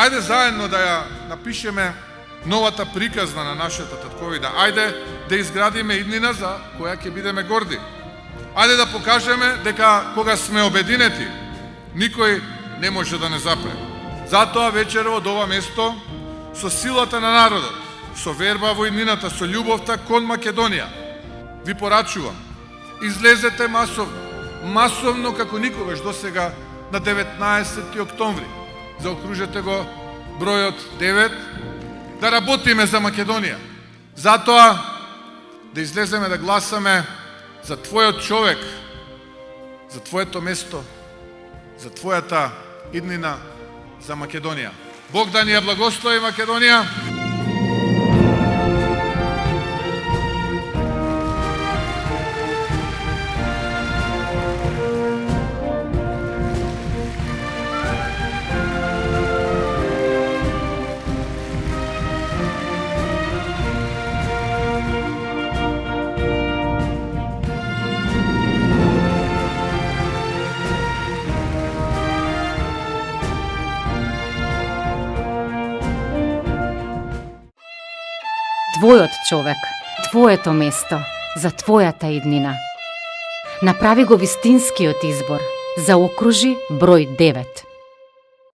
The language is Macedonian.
Ајде заедно да ја напишеме новата приказна на нашата татковина. Ајде да изградиме иднина за која ќе бидеме горди. Ајде да покажеме дека кога сме обединети, никој не може да не запре. Затоа вечерва од ова место, со силата на народот, со верба во иднината, со љубовта кон Македонија, ви порачувам, излезете масовно како никогаш досега на 19 октомври. Заокружете го бројот 9, да работиме за Македонија. Затоа да излеземе да гласаме за твојот човек, за твоето место, за твојата иднина, за Македонија. Бог да ни ја благослови Македонија. Твојот човек, твоето место, за твојата иднина. Направи го вистинскиот избор. Заокружи број 9.